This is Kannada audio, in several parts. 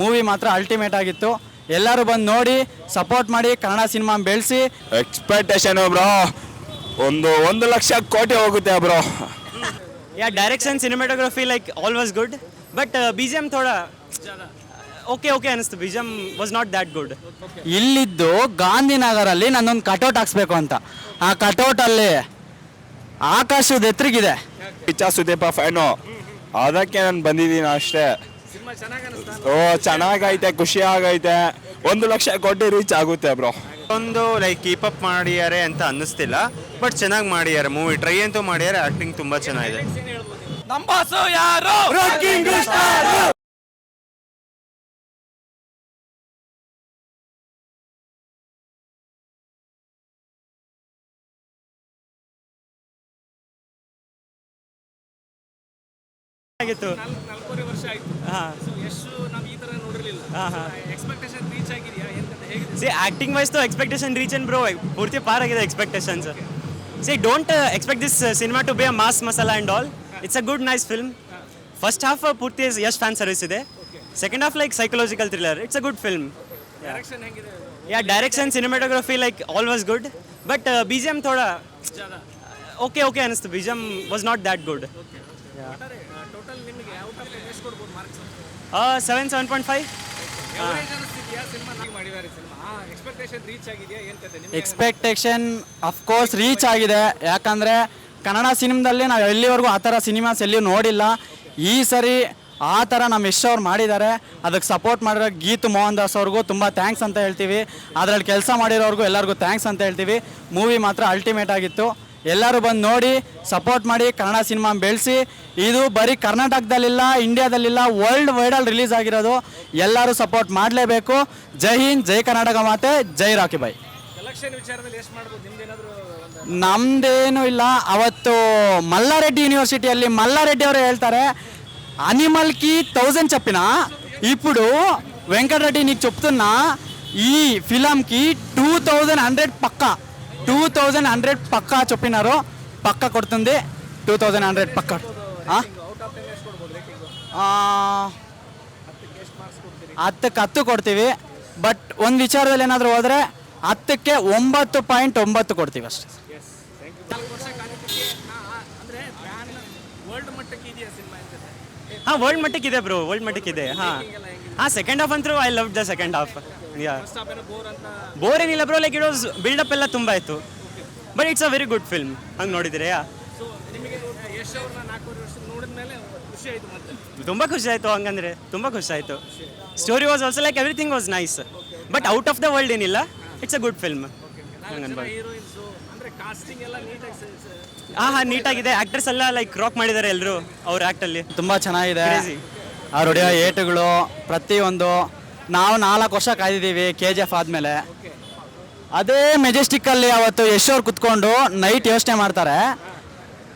ಮೂವಿ ಮಾತ್ರ ಅಲ್ಟಿಮೇಟ್ ಆಗಿತ್ತು. ಎಲ್ಲರೂ ಬಂದು ನೋಡಿ ಸಪೋರ್ಟ್ ಮಾಡಿ, ಕನ್ನಡ ಸಿನಿಮಾ ಬೆಳೆಸಿ. ಎಕ್ಸ್ಪೆಕ್ಟೇಷನ್ ಬ್ರೋ ಒಂದು ಲಕ್ಷ ಕೋಟಿ ಹೋಗುತ್ತೆ bro. Yeah, direction, cinematography, like all was good, but BGM thoda okay ಅನಿಸ್ತು. BGM was not that good. ಇಲ್ಲಿದ್ದು ಗಾಂಧಿನಗರಲ್ಲಿ ನಾನೊಂದು ಕಟೌಟ್ ಹಾಕ್ಸ್ಬೇಕು ಅಂತ. ಆ ಕಟೌಟಲ್ಲಿ ಆಕಾಶದ ಎತ್ತರಿಗಿದೆ. ಕಿಚ್ಚ ಸುದೀಪ ಫ್ಯಾನು, ಅದಕ್ಕೆ ನಾನು ಬಂದಿದ್ದೀನಿ ಅಷ್ಟೇ. ಓ ಚೆನ್ನಾಗೈತೆ, ಖುಷಿ ಆಗೈತೆ. 1 ಲಕ್ಷ ಕೋಟಿ ರೀಚ್ ಆಗುತ್ತೆ ಬ್ರೋ. ಒಂದು ಲೈಕ್ ಕೀಪ್ ಅಪ್ ಮಾಡಿದ್ದಾರೆ ಅಂತ ಅನ್ನಿಸ್ತಿಲ್ಲ, ಬಟ್ ಚೆನ್ನಾಗಿ ಮಾಡಿದ್ದಾರೆ. ಮೂವಿ ಟ್ರೈ ಅಂತೂ ಮಾಡಿದ್ದಾರೆ. ಆಕ್ಟಿಂಗ್ ತುಂಬಾ ಚೆನ್ನಾಗಿದೆ. ನಮ್ಮ ಬಾಸು ಯಾರು? Rocking star. ಆಗಿತ್ತು. 4 ವರ್ಷ ಆಯ್ತು. ಸೊ ಯಶು ನಾವು ಈ ತರ ನೋಡಿರಲಿಲ್ಲ. ಎಕ್ಸ್ಪೆಕ್ಟೇಷನ್ ರೀಚ್ ಆಗಿದೆಯಾ ಅಂತ ಹೇಗಿದೆ? ಸಿ ಆಕ್ಟಿಂಗ್ ವೈಸ್ तो एक्सपेक्टेशन रीच एंड ब्रो ಪೂರ್ತಿ ಪಾರ್ ಆಗಿದೆ expectations. See don't expect this cinema to be a mass masala and all. It's a good nice film. First half ಪೂರ್ತಿ ಯಶ್ ಫ್ಯಾನ್ ಸರ್ವಿಸ್ ಇದೆ. Second half like psychological thriller. It's a good film. Direction ಹೇಗಿದೆ? Yeah direction, cinematography like all was good, but BGM ಥೋड़ा ಓಕೆ ಅನಿಸ್ತು. BGM was not that good. Total ನಿಮಗೆ ಔಟ್ ಆಫ್ ಎಷ್ಟು ಕೊಡ್ಬೋದು ಮಾರ್ಕ್ಸ್? 7.5. ಎವರೇಜ್ ಅನಿಸ್ತಿದೆಯಾ ಸಿನಿಮಾ ನಾವು ಮಾಡಿದ್ದಾರೆ ಸಿನಿಮಾ? ಎಕ್ಸ್ಪೆಕ್ಟೇಷನ್ ರೀಚ್ ಆಗಿದೆಯಾ ಏನು ಕತೆ ನಿಮಗೆ? ಎಕ್ಸ್ಪೆಕ್ಟೇಷನ್ ಅಫ್ಕೋರ್ಸ್ ರೀಚ್ ಆಗಿದೆ. ಯಾಕಂದರೆ ಕನ್ನಡ ಸಿನಿಮಾದಲ್ಲಿ ನಾವು ಎಲ್ಲಿವರೆಗೂ ಆ ಥರ ಸಿನಿಮಾಸ್ ಎಲ್ಲಿಯೂ ನೋಡಿಲ್ಲ. ಈ ಸರಿ ಆ ಥರ ನಮ್ಮ ಯಶ್ ಅವ್ರು ಮಾಡಿದ್ದಾರೆ. ಅದಕ್ಕೆ ಸಪೋರ್ಟ್ ಮಾಡಿರೋ ಗೀತು ಮೋಹನ್ ದಾಸ್ ಅವ್ರಿಗೂ ತುಂಬ ಥ್ಯಾಂಕ್ಸ್ ಅಂತ ಹೇಳ್ತೀವಿ. ಅದರಲ್ಲಿ ಕೆಲಸ ಮಾಡಿರೋರ್ಗೂ ಎಲ್ಲರಿಗೂ ಥ್ಯಾಂಕ್ಸ್ ಅಂತ ಹೇಳ್ತೀವಿ. ಮೂವಿ ಮಾತ್ರ ಅಲ್ಟಿಮೇಟ್ ಆಗಿತ್ತು. ಎಲ್ಲರೂ ಬಂದು ನೋಡಿ ಸಪೋರ್ಟ್ ಮಾಡಿ, ಕನ್ನಡ ಸಿನಿಮಾ ಬೆಳೆಸಿ. ಇದು ಬರೀ ಕರ್ನಾಟಕದಲ್ಲಿಲ್ಲ, ಇಂಡಿಯಾದಲ್ಲಿಲ್ಲ, ವರ್ಲ್ಡ್ ವೈಡಲ್ಲಿ ರಿಲೀಸ್ ಆಗಿರೋದು. ಎಲ್ಲರೂ ಸಪೋರ್ಟ್ ಮಾಡಲೇಬೇಕು. ಜೈ ಹಿಂದ್, ಜೈ ಕರ್ನಾಟಕ ಮಾತೆ, ಜೈ ರಾಕಿ ಬಾಯ್. ಕಲೆಕ್ಷನ್ ವಿಚಾರದಲ್ಲಿ ಎಷ್ಟು ಮಾಡ್ಬೋದು ನಿಮ್ದೇನಾದರೂ? ನಮ್ದೇನು ಇಲ್ಲ. ಅವತ್ತು ಮಲ್ಲಾರೆಡ್ಡಿ ಯೂನಿವರ್ಸಿಟಿಯಲ್ಲಿ ಮಲ್ಲಾರೆಡ್ಡಿ ಅವರು ಹೇಳ್ತಾರೆ, అనిమల్కి 1000 చెప్పినా ఇప్పుడు వెంకటరెడ్డి నీకు చెప్తున్నా ఈ ఫిలంకి 2100 పక్కా చెప్పినారు. పక్క కొడుతుంది 2100 పక్క. 10 ಕೊಡ್ತೀವಿ. ಬಟ್ ಒಂದು ವಿಚಾರದಲ್ಲಿ ಏನಾದರೂ ಹೋದರೆ 10ಕ್ಕೆ 9.9 ಕೊಡ್ತೀವಿ ಅಷ್ಟೇ. ಹಾಂ, ವರ್ಲ್ಡ್ ಮಟ್ಟಕ್ಕಿದೆ ಬ್ರೋ, ವರ್ಲ್ಡ್ ಮಟ್ಟಕ್ಕಿದೆ. ಹಾಂ, ಸೆಕೆಂಡ್ ಹಾಫ್ ಅಂತೂ I love the second half. Yeah bore ಏನಿಲ್ಲ bro, like it was buildup ಎಲ್ಲ ತುಂಬ ಆಯಿತು. But it's a very good film. ಹಂಗೆ ನೋಡಿದ್ದೀರಾ? ತುಂಬ ಖುಷಿ ಆಯಿತು. ಹಂಗಂದ್ರೆ ತುಂಬ ಖುಷಿ ಆಯಿತು. Story was also like everything was nice, but out of the world ಏನಿಲ್ಲ. It's a good film. ಹಂಗನ್ಬೋದು. ಹಾಂ, ನೀಟಾಗಿದೆ. ಆ್ಯಕ್ಟರ್ಸ್ ಎಲ್ಲ ಲೈಕ್ ರಾಕ್ ಮಾಡಿದ್ದಾರೆ ಎಲ್ಲರೂ ಅವ್ರ ಆ್ಯಕ್ಟಲ್ಲಿ. ತುಂಬ ಚೆನ್ನಾಗಿದೆ. ಅವ್ರು ಹೊಡೆಯೋ ಏಟುಗಳು ಪ್ರತಿಯೊಂದು. ನಾವು 4 ವರ್ಷ ಕಾಯ್ದಿದ್ದೀವಿ KGF ಆದಮೇಲೆ. ಅದೇ ಮೆಜೆಸ್ಟಿಕ್ಕಲ್ಲಿ ಅವತ್ತು ಯಶ್ ಅವ್ರು ಕುತ್ಕೊಂಡು ನೈಟ್ ಯೋಚನೆ ಮಾಡ್ತಾರೆ.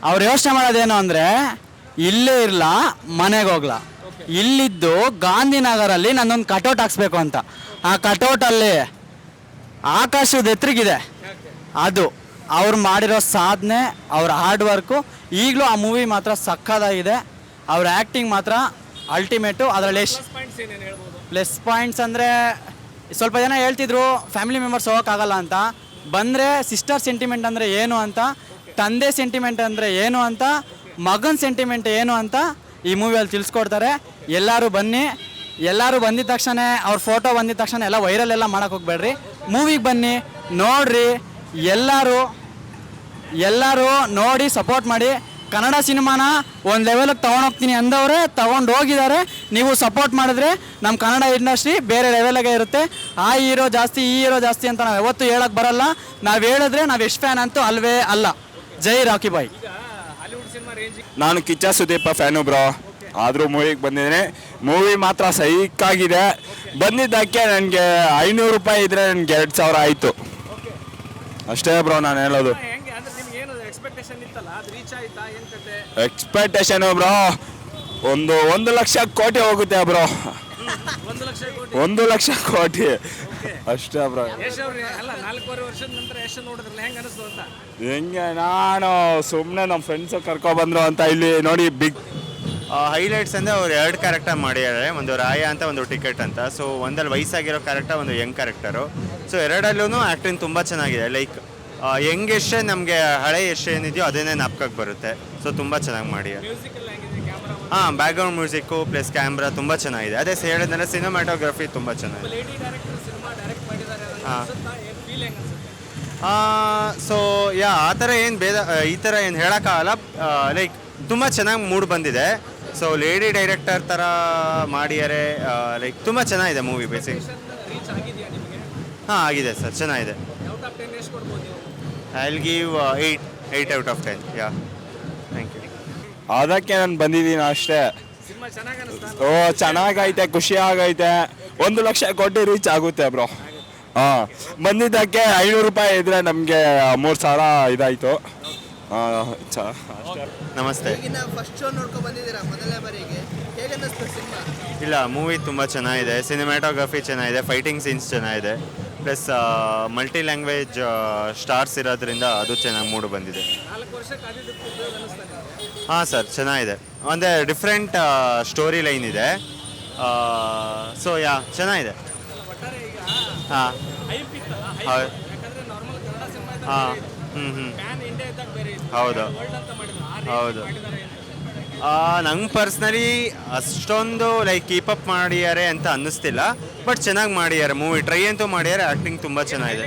ಅವ್ರು ಯೋಚನೆ ಮಾಡೋದೇನು ಅಂದರೆ, ಇಲ್ಲೇ ಇರಲ್ಲ, ಮನೆಗೆ ಹೋಗ್ಲಾ. ಇಲ್ಲಿದ್ದು ಗಾಂಧಿನಗರಲ್ಲಿ ನಾನೊಂದು ಕಟೌಟ್ ಹಾಕ್ಸ್ಬೇಕು ಅಂತ. ಆ ಕಟೌಟಲ್ಲಿ ಆಕಾಶದ ಎತ್ತರಿಗಿದೆ. ಅದು ಅವ್ರು ಮಾಡಿರೋ ಸಾಧನೆ, ಅವ್ರ ಹಾರ್ಡ್ ವರ್ಕು. ಈಗಲೂ ಆ ಮೂವಿ ಮಾತ್ರ ಸಕ್ಕದಾಗಿದೆ. ಅವ್ರ ಆ್ಯಕ್ಟಿಂಗ್ ಮಾತ್ರ ಅಲ್ಟಿಮೇಟು. ಅದರಲ್ಲಿ ಪ್ಲಸ್ ಪಾಯಿಂಟ್ಸ್ ಅಂದರೆ ಸ್ವಲ್ಪ ಜನ ಹೇಳ್ತಿದ್ರು ಫ್ಯಾಮಿಲಿ ಮೆಂಬರ್ಸ್ ಹೋಗೋಕ್ಕಾಗಲ್ಲ ಅಂತ. ಬಂದರೆ ಸಿಸ್ಟರ್ ಸೆಂಟಿಮೆಂಟ್ ಅಂದರೆ ಏನು ಅಂತ, ತಂದೆ ಸೆಂಟಿಮೆಂಟ್ ಅಂದರೆ ಏನು ಅಂತ, ಮಗನ ಸೆಂಟಿಮೆಂಟ್ ಏನು ಅಂತ ಈ ಮೂವಿಯಲ್ಲಿ ತಿಳಿಸ್ಕೊಡ್ತಾರೆ. ಎಲ್ಲರೂ ಬನ್ನಿ. ಎಲ್ಲರೂ ಬಂದಿದ್ದ ತಕ್ಷಣ, ಅವ್ರ ಫೋಟೋ ಬಂದಿದ್ದ ತಕ್ಷಣ ಎಲ್ಲ ವೈರಲ್ ಎಲ್ಲ ಮಾಡೋಕ್ಕೆ ಹೋಗ್ಬೇಡ್ರಿ. ಮೂವಿಗೆ ಬನ್ನಿ, ನೋಡ್ರಿ. ಎಲ್ಲರೂ ನೋಡಿ ಸಪೋರ್ಟ್ ಮಾಡಿ. ಕನ್ನಡ ಸಿನಿಮಾನ ಒಂದು ಲೆವೆಲಿಗೆ ತೊಗೊಂಡೋಗ್ತೀನಿ ಅಂದವರೇ ತೊಗೊಂಡು ಹೋಗಿದ್ದಾರೆ. ನೀವು ಸಪೋರ್ಟ್ ಮಾಡಿದ್ರೆ ನಮ್ಮ ಕನ್ನಡ ಇಂಡಸ್ಟ್ರಿ ಬೇರೆ ಲೆವೆಲಿಗೆ ಇರುತ್ತೆ. ಆ ಹೀರೋ ಜಾಸ್ತಿ, ಈ ಹೀರೋ ಜಾಸ್ತಿ ಅಂತ ನಾವು ಯಾವತ್ತೂ ಹೇಳೋಕ್ಕೆ ಬರಲ್ಲ. ನಾವು ಹೇಳಿದ್ರೆ ನಾವು ಎಷ್ಟು ಫ್ಯಾನ್ ಅಂತೂ ಅಲ್ವೇ ಅಲ್ಲ. ಜೈ ರಾಕಿ ಬಾಯ್. ನಾನು ಕಿಚ್ಚ ಸುದೀಪ ಫ್ಯಾನು ಬ್ರೋ. ಆದರೂ ಮೂವಿಗೆ ಬಂದಿದ್ದೀನಿ. ಮೂವಿ ಮಾತ್ರ ಸೈಕಾಗಿದೆ. ಬಂದಿದ್ದಕ್ಕೆ ನನಗೆ 500 ರೂಪಾಯಿ ಇದ್ದರೆ ನನಗೆ 2000 ಆಯಿತು ಅಷ್ಟೇ ಬ್ರೋ ನಾನು ಹೇಳೋದು. ಎಕ್ಸ್ಪೆಕ್ಟೇಷನ್ ಬ್ರೋ 1 ಲಕ್ಷ ಕೋಟಿ ಹೋಗುತ್ತೆ ಬ್ರೋ. 1 ಲಕ್ಷ ಕೋಟಿ ಅಷ್ಟೇ ಬ್ರೋ. ಹೆಂಗೆ ನಾನು ಸುಮ್ಮನೆ ನಮ್ಮ ಫ್ರೆಂಡ್ಸು ಕರ್ಕೊಬಂದ್ರು ಅಂತ ಇಲ್ಲಿ ನೋಡಿ ಬಿಗ್ ಹೈಲೈಟ್ಸ್ ಅಂದರೆ ಅವ್ರು 2 ಕ್ಯಾರೆಕ್ಟರ್ ಮಾಡಿದ್ದಾರೆ, ಒಂದು ರಾಯ ಅಂತ ಒಂದು ಟಿಕೆಟ್ ಅಂತ. ಸೊ ಒಂದಲ್ಲಿ ವಯಸ್ಸಾಗಿರೋ ಕ್ಯಾರೆಕ್ಟರ್, ಒಂದು ಯಂಗ್ ಕ್ಯಾರೆಕ್ಟರು. ಸೊ ಎರಡಲ್ಲೂ ಆ್ಯಕ್ಟಿಂಗ್ ತುಂಬ ಚೆನ್ನಾಗಿದೆ. ಲೈಕ್ ಯಂಗ್ ಎಷ್ಟೇ ನಮಗೆ ಹಳೆ ಎಷ್ಟು ಏನಿದೆಯೋ ಅದನ್ನೇ ನಾಪ್ಕಕ್ಕೆ ಬರುತ್ತೆ. ಸೊ ತುಂಬ ಚೆನ್ನಾಗಿ ಮಾಡಿದ್ದಾರೆ. ಹಾಂ, ಬ್ಯಾಕ್ಗ್ರೌಂಡ್ ಮ್ಯೂಸಿಕ್ಕು ಪ್ಲಸ್ ಕ್ಯಾಮ್ರಾ ತುಂಬ ಚೆನ್ನಾಗಿದೆ. ಅದೇ ಹೇಳಿದ್ರೆ ಸಿನಿಮಾಟೋಗ್ರಫಿ ತುಂಬ ಚೆನ್ನಾಗಿದೆ. ಲೇಡಿ ಡೈರೆಕ್ಟರ್ ಸಿನಿಮಾ ಡೈರೆಕ್ಟ್ ಮಾಡಿದ್ದಾರೆ ಹಾಂ. ಫೀಲ್ ಹೆಂಗೆ ಅನ್ಸುತ್ತೆ? ಸೊ ಆ ಥರ ಏನು ಈ ಥರ ಏನು ಹೇಳೋಕ್ಕಾಗಲ್ಲ. ಲೈಕ್ ತುಂಬ ಚೆನ್ನಾಗಿ ಮೂಡ್ ಬಂದಿದೆ. ಸೊ ಲೇಡಿ ಡೈರೆಕ್ಟರ್ ಥರ ಮಾಡಿದ್ದಾರೆ. ಲೈಕ್ ತುಂಬ ಚೆನ್ನಾಗಿದೆ ಮೂವಿ ಬೇಸಿಕ್. ರೀಚ್ ಆಗಿದೆಯಾ ನಿಮಗೆ? ಹಾಂ, ಆಗಿದೆ ಸರ್, ಚೆನ್ನಾಗಿದೆ. ಔಟ್ ಆಫ್ 10 ಎಷ್ಟು ಕೊಡ್ಬೋದು ನೀವು? I will give 8 out of 10. Yeah, thank you. ಅದಕ್ಕೆ ನಾನು ಬಂದಿದ್ದೀನಿ ಅಷ್ಟೇ. ಸಿನಿಮಾ ಚೆನ್ನಾಗಿ ಅನಿಸ್ತಾ? ಓ, ಚೆನ್ನಾಗೈತೆ, ಖುಷಿ ಆಗೈತೆ. 1 ಲಕ್ಷ ಕೋಟಿ ರೀಚ್ ಆಗುತ್ತೆ ಬ್ರೋ. ಹಾಂ, ಬಂದಿದ್ದಕ್ಕೆ 500 ರೂಪಾಯಿ ಇದ್ರೆ ನಮಗೆ 3,000 ಇದಾಯಿತು. ನಮಸ್ತೆ. ಫಸ್ಟ್ ಶೋ ನೋಡ್ಕೊಂಡು ಬಂದಿದ್ದೀರಾ ಮೊದಲನೇ ಬಾರಿಗೆ, ಹೇಗೆ ಅನ್ನಿಸ್ತು ಸಿನಿಮಾ? ಇಲ್ಲ, ಮೂವಿ ತುಂಬ ಚೆನ್ನಾಗಿದೆ. ಸಿನಿಮಾಟೋಗ್ರಫಿ ಚೆನ್ನಾಗಿದೆ, ಫೈಟಿಂಗ್ ಸೀನ್ಸ್ ಚೆನ್ನಾಗಿದೆ. ಪ್ಲಸ್ ಮಲ್ಟಿ ಲ್ಯಾಂಗ್ವೇಜ್ ಸ್ಟಾರ್ಸ್ ಇರೋದ್ರಿಂದ ಅದು ಚೆನ್ನಾಗಿ ಮೂಡು ಬಂದಿದೆ. 4 ವರ್ಷ ಕಾದಿದ್ದಕ್ಕೆ ಉಪಯೋಗ ಅನಿಸ್ತಾ? ಹಾಂ ಸರ್, ಚೆನ್ನಾಗಿದೆ. ಅಂದರೆ ಡಿಫ್ರೆಂಟ್ ಸ್ಟೋರಿ ಲೈನ್ ಇದೆ. ಸೊ ಚೆನ್ನಾಗಿದೆ. ಒಟ್ಟಾರೆ ಈಗ ಹಾಂ, ಹೈಪ್ ಇತ್ತಲ್ಲ, ಹೌದು. ಯಾಕಂದ್ರೆ ನಾರ್ಮಲ್ ಕನ್ನಡ ಸಿನಿಮಾ ಇದ್ದಾಗ ಹಾಂ, ಬೇರೆ ಇತ್ತು. ಪ್ಯಾನ್ ಇಂಡಿಯಾ ಇದ್ದಾಗ ಬೇರೆ ಇತ್ತು. ಹೌದು. ವರ್ಲ್ಡ್ ಅಂತ ಮಾಡಿದ್ರು. ಆ ಹೌದು. ರೇಂಜ್ ಮಾಡಿದ್ದಾರೆ ಏನು? ನಂಗೆ ಪರ್ಸ್ನಲಿ ಅಷ್ಟೊಂದು ಲೈಕ್ ಕೀಪಪ್ ಮಾಡಿದ್ದಾರೆ ಅಂತ ಅನ್ನಿಸ್ತಿಲ್ಲ. ಬಟ್ ಚೆನ್ನಾಗಿ ಮಾಡಿದ್ದಾರೆ ಮೂವಿ. ಟ್ರೈ ಅಂತೂ ಮಾಡಿದ್ದಾರೆ. ಆ್ಯಕ್ಟಿಂಗ್ ತುಂಬ ಚೆನ್ನಾಗಿದೆ.